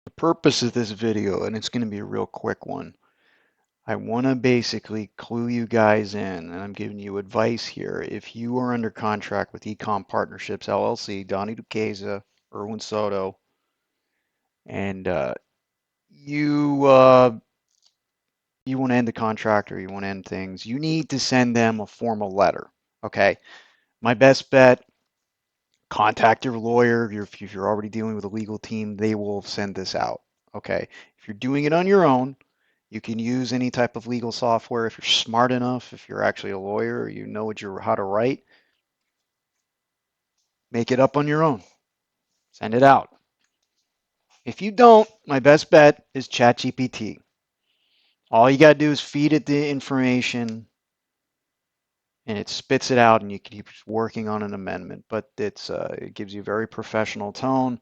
The purpose of this video, and it's going to be a real quick one, I want to basically clue you guys in, and I'm giving you advice here. If you are under contract with EComm Partnerships, LLC, Donny Doquisa, Irwin Soto, and you want to end the contract or you want to end things, you need to send them a formal letter. Okay. My best bet, contact your lawyer. If you're already dealing with a legal team, they will send this out. Okay. If you're doing it on your own, you can use any type of legal software if you're smart enough, if you're actually a lawyer, you know how to write, make it up on your own. Send it out. If you don't, my best bet is ChatGPT. All you got to do is feed it the information and it spits it out and you keep working on an amendment, but it gives you a very professional tone.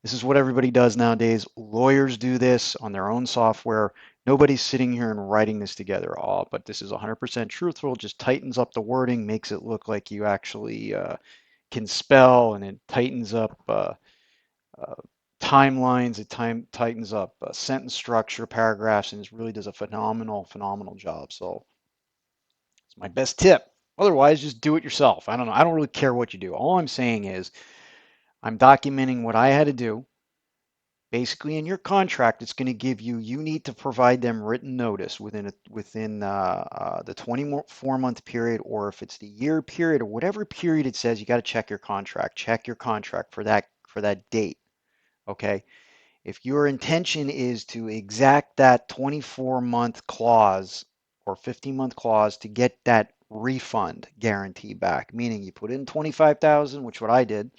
This is what everybody does nowadays. Lawyers do this on their own software. Nobody's sitting here and writing this together all, but this is 100% truthful. Just tightens up the wording, makes it look like you actually can spell, and it tightens up uh, timelines. It tightens up sentence structure, paragraphs, and it really does a phenomenal job. So it's my best tip. Otherwise, just do it yourself. I don't know. I don't really care what you do. All I'm saying is I'm documenting what I had to do. Basically, in your contract, it's going to give you, you need to provide them written notice within the 24-month period, or if it's the year period or whatever period it says, you got to check your contract. Check your contract for that date. Okay. If your intention is to exact that 24-month clause or 15-month clause to get that refund guarantee back, meaning you put in 25,000, which what I did,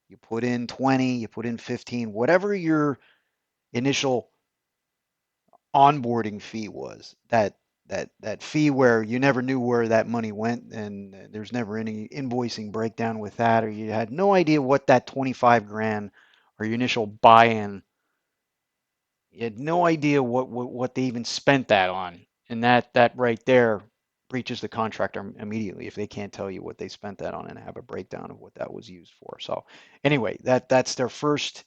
you put in 20, you put in 15, whatever your initial onboarding fee was, that fee where you never knew where that money went and there's never any invoicing breakdown with that, or you had no idea what that 25 grand or your initial buy-in, you had no idea what they even spent that on, and that right there breaches the contract immediately if they can't tell you what they spent that on and have a breakdown of what that was used for. So anyway, that's their first.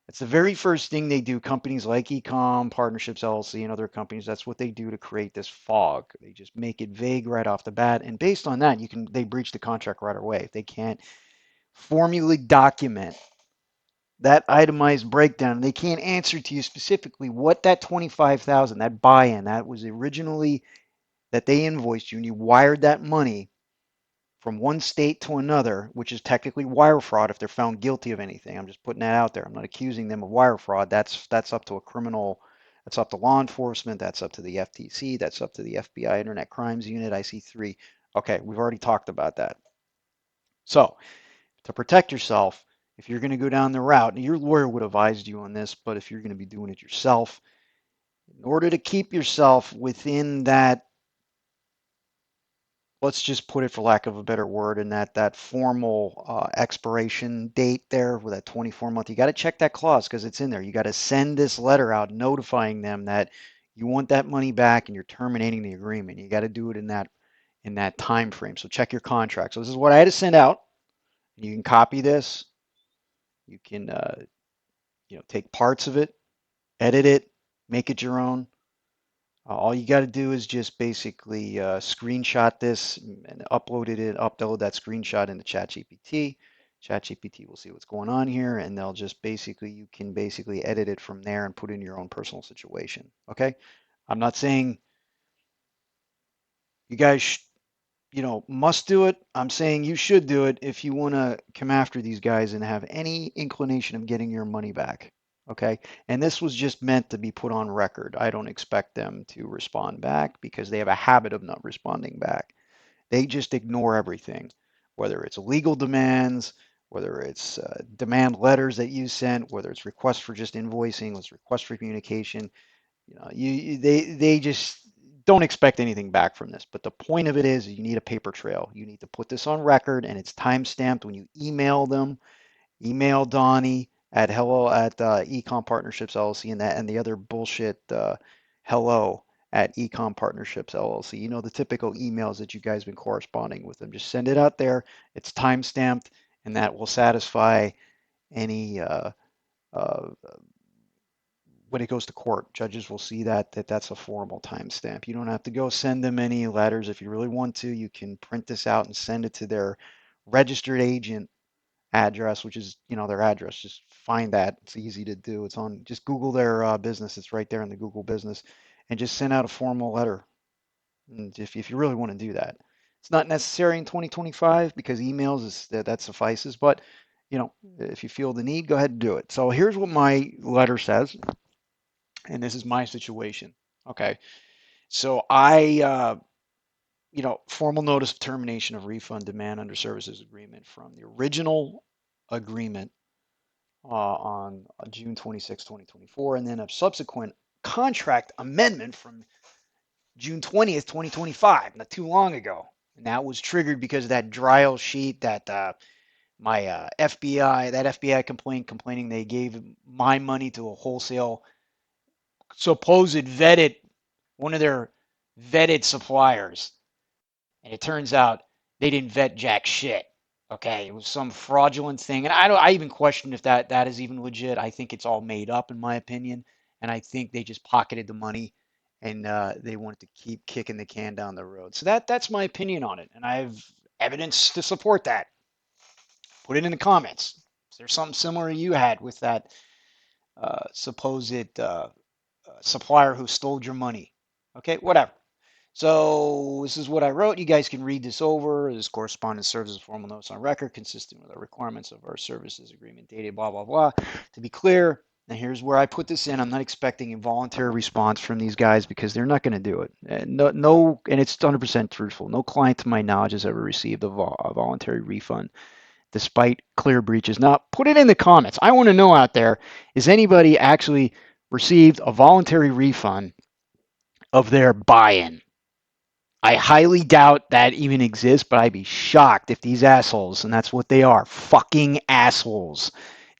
That's the very first thing they do. Companies like EComm Partnerships LLC and other companies, that's what they do to create this fog. They just make it vague right off the bat, and based on that, they breach the contract right away if they can't formally document that itemized breakdown. They can't answer to you specifically what that 25,000, that buy-in, that was originally that they invoiced you and you wired that money from one state to another, which is technically wire fraud if they're found guilty of anything. I'm just putting that out there. I'm not accusing them of wire fraud. That's up to a criminal, that's up to law enforcement, that's up to the FTC, that's up to the FBI Internet Crimes Unit, IC3. Okay, we've already talked about that. So to protect yourself, if you're going to go down the route, and your lawyer would advise you on this, but if you're going to be doing it yourself, in order to keep yourself within that, let's just put it for lack of a better word, in that formal expiration date there with that 24-month, you got to check that clause because it's in there. You got to send this letter out notifying them that you want that money back and you're terminating the agreement. You got to do it in that time frame. So check your contract. So this is what I had to send out. You can copy this. You can take parts of it, edit it, make it your own. All you got to do is just basically screenshot this and upload that screenshot into ChatGPT. ChatGPT will see what's going on here, and they'll just you can basically edit it from there and put in your own personal situation. Okay, I'm not saying you guys must do it. I'm saying you should do it if you want to come after these guys and have any inclination of getting your money back. Okay. And this was just meant to be put on record. I don't expect them to respond back because they have a habit of not responding back. They just ignore everything, whether it's legal demands, whether it's demand letters that you sent, whether it's requests for just invoicing, whether it's requests for communication. They just don't expect anything back from this. But the point of it is you need a paper trail. You need to put this on record, and it's time stamped when you email them. Email Donny at hello at EComm Partnerships LLC and the other bullshit hello at EComm Partnerships LLC. You know, the typical emails that you guys have been corresponding with them. Just send it out there. It's time stamped, and that will satisfy any uh, when it goes to court, judges will see that's a formal timestamp. You don't have to go send them any letters. If you really want to, you can print this out and send it to their registered agent address, which is, their address. Just find that. It's easy to do. It's on, just Google their business. It's right there in the Google business, and just send out a formal letter. And if you really want to do that, it's not necessary in 2025 because emails that suffices. But if you feel the need, go ahead and do it. So here's what my letter says, and this is my situation. Okay, so formal notice of termination of refund demand under services agreement from the original agreement on June 26, 2024, and then a subsequent contract amendment from June 20th, 2025, not too long ago. And that was triggered because of that trial sheet that my FBI complaint complaining they gave my money to a wholesale supposed vetted, one of their vetted suppliers. And it turns out they didn't vet jack shit. Okay, it was some fraudulent thing, and I even question if that is even legit. I think it's all made up, in my opinion, and I think they just pocketed the money, and they wanted to keep kicking the can down the road. So that's my opinion on it, and I have evidence to support that. Put it in the comments. Is there something similar you had with that supposed supplier who stole your money? Okay, whatever. So this is what I wrote. You guys can read this over. This correspondence serves as formal notes on record, consistent with the requirements of our services agreement, dated blah, blah, blah. To be clear, and here's where I put this in. I'm not expecting a voluntary response from these guys because they're not going to do it. And and it's 100% truthful. No client, to my knowledge, has ever received a voluntary refund despite clear breaches. Now, put it in the comments. I want to know out there, is anybody actually received a voluntary refund of their buy-in? I highly doubt that even exists, but I'd be shocked if these assholes, and that's what they are, fucking assholes.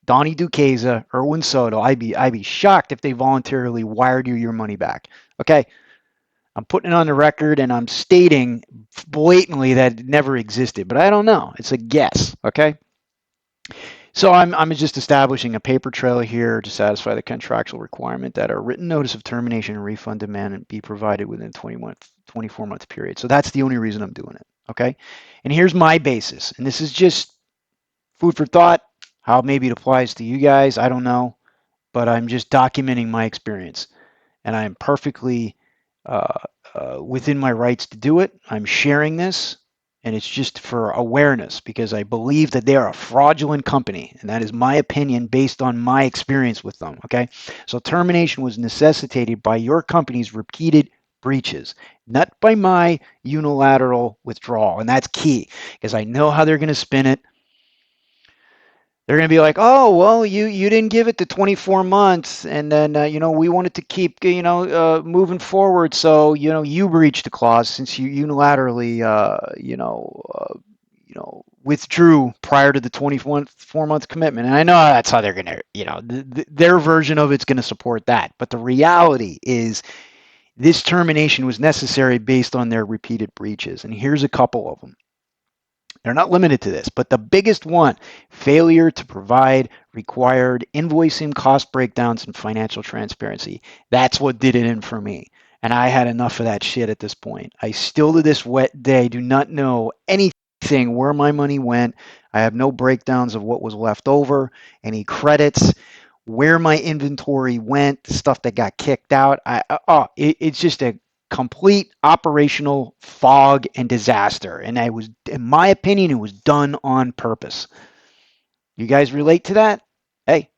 Donny Doquisa, Irwin Soto, I'd be shocked if they voluntarily wired you your money back. Okay? I'm putting it on the record and I'm stating blatantly that it never existed, but I don't know. It's a guess. Okay? So I'm just establishing a paper trail here to satisfy the contractual requirement that a written notice of termination and refund demand be provided within a 24-month period. So that's the only reason I'm doing it. Okay. And here's my basis. And this is just food for thought. How maybe it applies to you guys, I don't know. But I'm just documenting my experience. And I am perfectly within my rights to do it. I'm sharing this. And it's just for awareness because I believe that they are a fraudulent company. And that is my opinion based on my experience with them. Okay. So termination was necessitated by your company's repeated breaches, not by my unilateral withdrawal. And that's key because I know how they're going to spin it. They're going to be like, oh, well, you didn't give it the 24 months. And then, we wanted to keep, moving forward. So, you breached the clause since you unilaterally, withdrew prior to the 24-month commitment. And I know that's how they're going to, their version of it's going to support that. But the reality is this termination was necessary based on their repeated breaches. And here's a couple of them. They're not limited to this, but the biggest one, failure to provide required invoicing, cost breakdowns, and financial transparency. That's what did it in for me. And I had enough of that shit at this point. I still to this wet day do not know anything where my money went. I have no breakdowns of what was left over, any credits, where my inventory went, stuff that got kicked out. It's just a complete operational fog and disaster. And I was, in my opinion, it was done on purpose. You guys relate to that? Hey,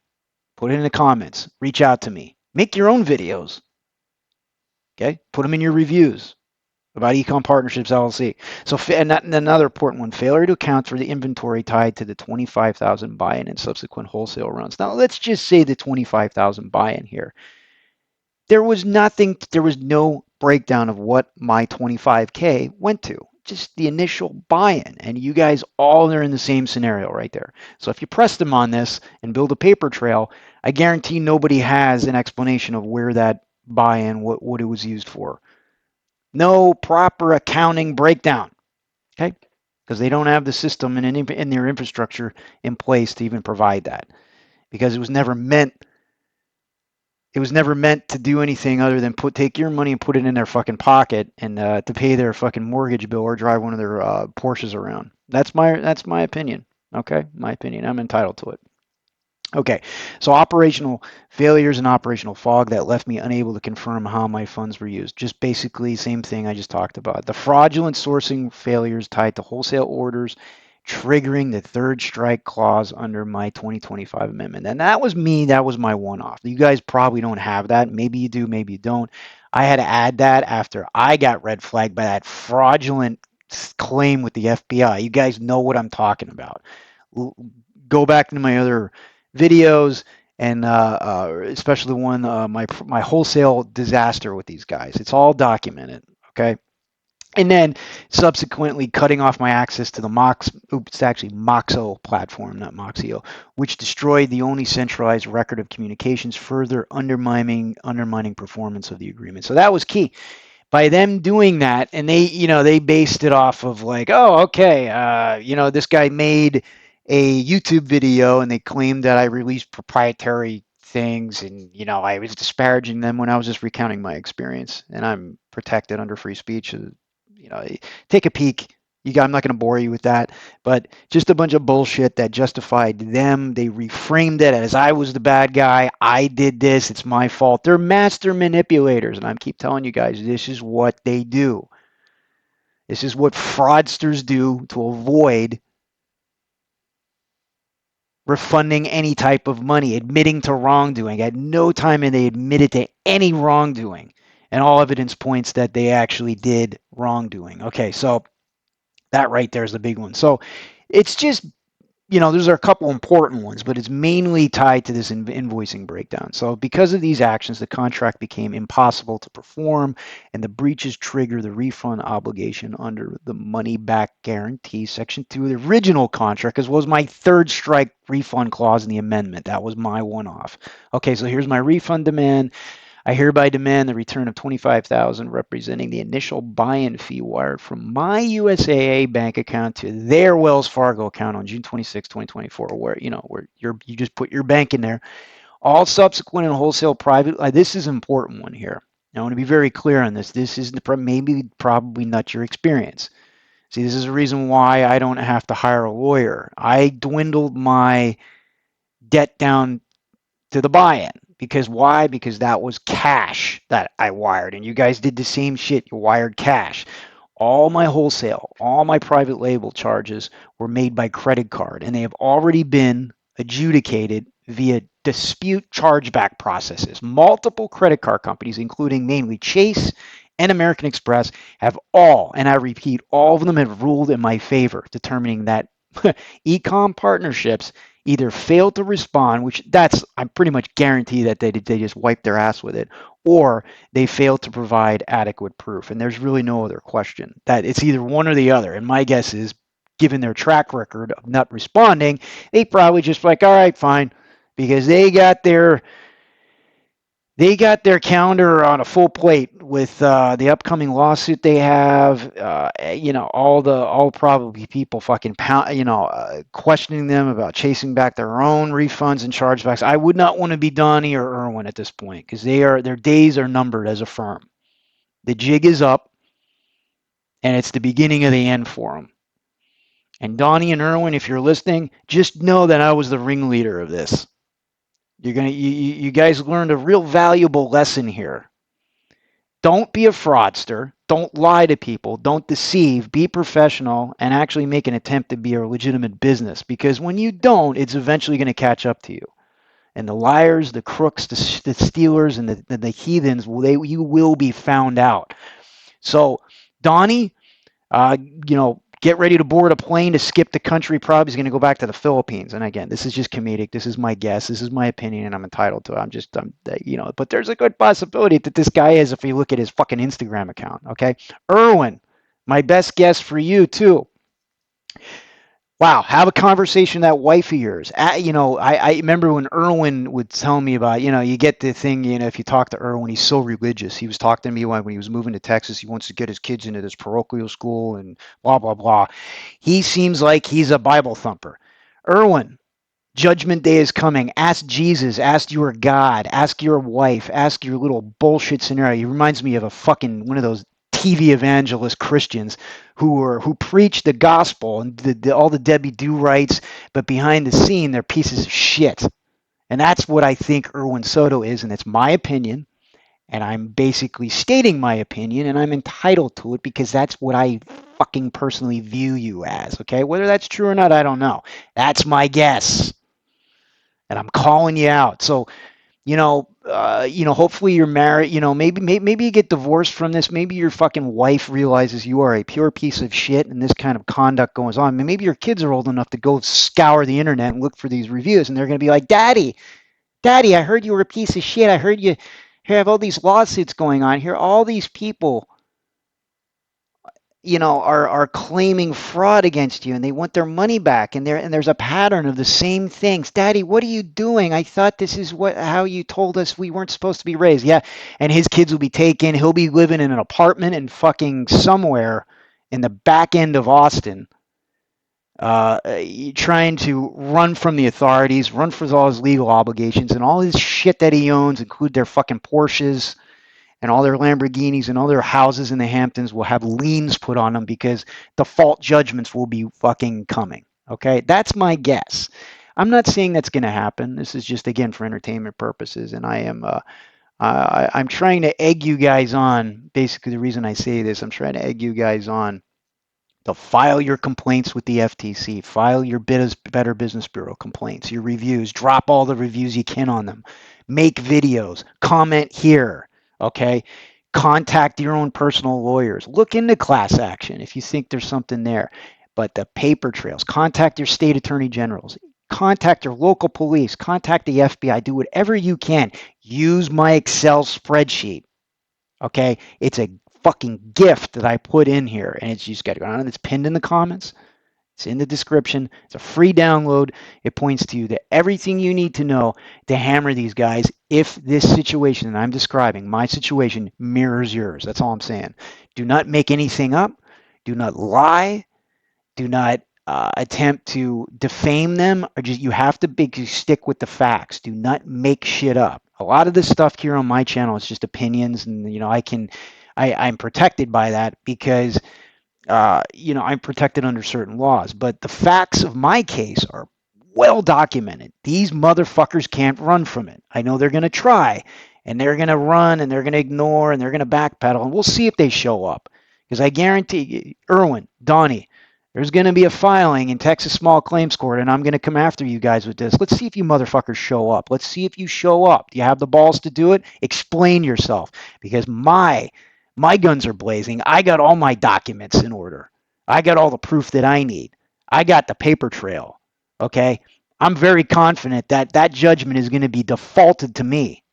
put it in the comments. Reach out to me. Make your own videos. Okay? Put them in your reviews about EComm Partnerships LLC. So, and another important one, failure to account for the inventory tied to the 25,000 buy-in and subsequent wholesale runs. Now, let's just say the 25,000 buy-in here. There was no breakdown of what my 25K went to, just the initial buy-in. And you guys all are in the same scenario right there. So if you press them on this and build a paper trail, I guarantee nobody has an explanation of where that buy-in, what it was used for. No proper accounting breakdown, okay? Because they don't have the system in their infrastructure in place to even provide that. Because it was never meant It was never meant to do anything other than take your money and put it in their fucking pocket and to pay their fucking mortgage bill or drive one of their Porsches around. That's my opinion. Okay, my opinion. I'm entitled to it. Okay, so operational failures and operational fog that left me unable to confirm how my funds were used. Just basically same thing I just talked about. The fraudulent sourcing failures tied to wholesale orders triggering the third strike clause under my 2025 amendment. And that was me, that was my one-off. You guys probably don't have that. Maybe you do, maybe you don't. I had to add that after I got red flagged by that fraudulent claim with the FBI. You guys know what I'm talking about. Go back to my other videos, and especially one my wholesale disaster with these guys. It's all documented. Okay. And then subsequently cutting off my access to the it's actually Moxo platform, not Moxio, which destroyed the only centralized record of communications, further undermining performance of the agreement. So that was key. By them doing that, and they based it off of like, oh, okay, this guy made a YouTube video and they claimed that I released proprietary things, and I was disparaging them when I was just recounting my experience, and I'm protected under free speech. Take a peek. I'm not going to bore you with that, but just a bunch of bullshit that justified them. They reframed it as I was the bad guy. I did this. It's my fault. They're master manipulators, and I keep telling you guys, this is what they do. This is what fraudsters do to avoid refunding any type of money, admitting to wrongdoing. At no time have they admitted to any wrongdoing, and all evidence points that they actually did wrongdoing. Okay, so that right there is the big one. So it's just, those are a couple important ones, but it's mainly tied to this invoicing breakdown. So because of these actions, the contract became impossible to perform, and the breaches trigger the refund obligation under the money back guarantee, Section 2 of the original contract, as well as my third strike refund clause in the amendment. That was my one-off. Okay, so here's my refund demand. I hereby demand the return of $25,000 representing the initial buy-in fee wired from my USAA bank account to their Wells Fargo account on June 26, 2024, where you just put your bank in there. All subsequent and wholesale private, this is an important one here. I want to be very clear on this. This is probably not your experience. See, this is the reason why I don't have to hire a lawyer. I dwindled my debt down to the buy-in. Because why? Because that was cash that I wired, and you guys did the same shit. You wired cash. All my wholesale, all my private label charges were made by credit card, and they have already been adjudicated via dispute chargeback processes. Multiple credit card companies, including mainly Chase and American Express, have all, and I repeat, all of them have ruled in my favor, determining that EComm Partnerships either failed to respond, which I'm pretty much guarantee that they just wiped their ass with it, or they failed to provide adequate proof. And there's really no other question that it's either one or the other. And my guess is, given their track record of not responding, they probably just like, all right, fine, because they got their calendar on a full plate with the upcoming lawsuit they have. All probably people fucking questioning them about chasing back their own refunds and chargebacks. I would not want to be Donny or Irwin at this point because their days are numbered as a firm. The jig is up, and it's the beginning of the end for them. And Donny and Irwin, if you're listening, just know that I was the ringleader of this. You guys learned a real valuable lesson here. Don't be a fraudster. Don't lie to people. Don't deceive. Be professional and actually make an attempt to be a legitimate business, because when you don't, it's eventually going to catch up to you. And the liars, the crooks, the stealers, and the heathens, you will be found out. So, Donny, get ready to board a plane to skip the country. Probably is going to go back to the Philippines. And again, this is just comedic. This is my guess. This is my opinion, and I'm entitled to it. But there's a good possibility that this guy is, if you look at his fucking Instagram account. Okay, Irwin, my best guess for you too. Wow, have a conversation with that wife of yours. I remember when Irwin would tell me about, you get the thing, if you talk to Irwin, he's so religious. He was talking to me when he was moving to Texas. He wants to get his kids into this parochial school and blah, blah, blah. He seems like he's a Bible thumper. Irwin, Judgment day is coming. Ask Jesus, ask your God, ask your wife, ask your little bullshit scenario. He reminds me of a fucking one of those TV evangelist Christians who preach the gospel and all the Debbie Do rights, but behind the scene they're pieces of shit. And that's what I think Irwin Soto is, and it's my opinion. And I'm basically stating my opinion, and I'm entitled to it because that's what I fucking personally view you as. Okay, whether that's true or not, I don't know. That's my guess, and I'm calling you out. So hopefully you're married. Maybe you get divorced from this. Maybe your fucking wife realizes you are a pure piece of shit, and this kind of conduct goes on. Maybe your kids are old enough to go scour the internet and look for these reviews, and they're going to be like, Daddy, I heard you were a piece of shit. I heard you have all these lawsuits going on here. All these people, are claiming fraud against you, and they want their money back. And there's a pattern of the same things. Daddy, what are you doing? I thought this is how you told us we weren't supposed to be raised. Yeah, and his kids will be taken. He'll be living in an apartment in fucking somewhere in the back end of Austin, trying to run from the authorities, run for all his legal obligations, and all his shit that he owns, include their fucking Porsches and all their Lamborghinis and all their houses in the Hamptons, will have liens put on them because default judgments will be fucking coming. Okay, that's my guess. I'm not saying that's going to happen. This is just, again, for entertainment purposes, and I'm trying to egg you guys on. Basically, the reason I say this, I'm trying to egg you guys on to file your complaints with the FTC, file your Better Business Bureau complaints, your reviews, drop all the reviews you can on them, make videos, comment here, okay? Contact your own personal lawyers. Look into class action if you think there's something there. But the paper trails, contact your state attorney generals, contact your local police, contact the FBI, do whatever you can. Use my Excel spreadsheet. Okay, it's a fucking gift that I put in here, and it's just got to go on. It's pinned in the comments. It's in the description. It's a free download. It points to you that everything you need to know to hammer these guys if this situation that I'm describing, my situation, mirrors yours. That's all I'm saying. Do not make anything up. Do not lie. Do not attempt to defame them. Or just, you have to stick with the facts. Do not make shit up. A lot of this stuff here on my channel is just opinions, and I'm protected by that because I'm protected under certain laws. But the facts of my case are well documented. These motherfuckers can't run from it. I know they're going to try, and they're going to run, and they're going to ignore, and they're going to backpedal, and we'll see if they show up. Because I guarantee you, Irwin, Donny, there's going to be a filing in Texas Small Claims Court, and I'm going to come after you guys with this. Let's see if you motherfuckers show up. Let's see if you show up. Do you have the balls to do it? Explain yourself. Because my guns are blazing. I got all my documents in order. I got all the proof that I need. I got the paper trail. Okay? I'm very confident that that judgment is going to be defaulted to me.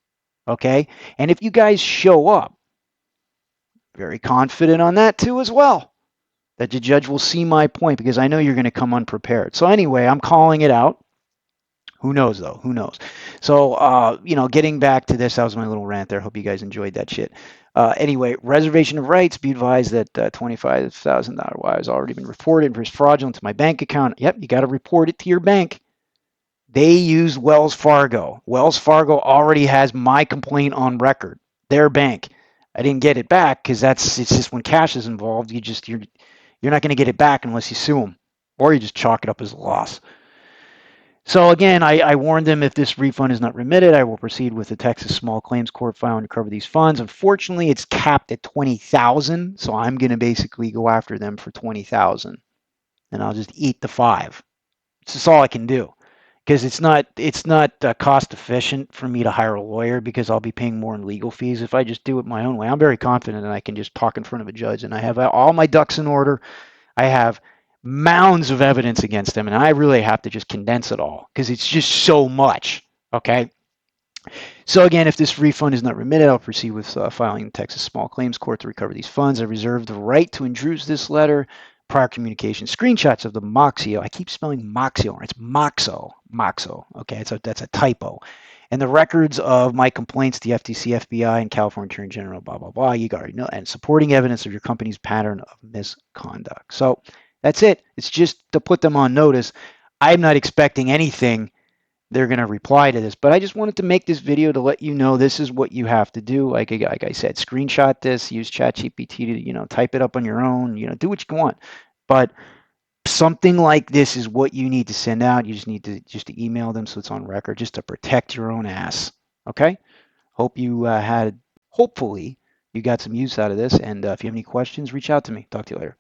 Okay? And if you guys show up, very confident on that too as well, that the judge will see my point, because I know you're going to come unprepared. So anyway, I'm calling it out. Who knows, though? Who knows? So, getting back to this, that was my little rant there. Hope you guys enjoyed that shit. Anyway, reservation of rights. Be advised that $25,000 wire has already been reported for fraudulent to my bank account. Yep, you got to report it to your bank. They use Wells Fargo. Wells Fargo already has my complaint on record. Their bank. I didn't get it back because it's just when cash is involved, you're not going to get it back unless you sue them, or you just chalk it up as a loss. So again, I warned them, if this refund is not remitted, I will proceed with the Texas Small Claims Court filing to recover these funds. Unfortunately, it's capped at $20,000, so I'm going to basically go after them for $20,000, and I'll just eat the $5,000. It's just all I can do, because it's not cost efficient for me to hire a lawyer, because I'll be paying more in legal fees if I just do it my own way. I'm very confident that I can just talk in front of a judge, and I have all my ducks in order. I have mounds of evidence against them, and I really have to just condense it all because it's just so much. Okay. So again, if this refund is not remitted, I'll proceed with filing the Texas Small Claims Court to recover these funds. I reserve the right to introduce this letter, prior communication, screenshots of the Moxio. I keep spelling Moxio. It's Moxo. Okay, that's a typo. And the records of my complaints to the FTC, FBI, and California Attorney General, blah, blah, blah. You already know. And supporting evidence of your company's pattern of misconduct. So that's it. It's just to put them on notice. I'm not expecting anything they're going to reply to this. But I just wanted to make this video to let you know this is what you have to do. Like I said, screenshot this, use ChatGPT to, type it up on your own, do what you want. But something like this is what you need to send out. You just need to email them so it's on record, just to protect your own ass. Okay? Hope you hopefully you got some use out of this. And if you have any questions, reach out to me. Talk to you later.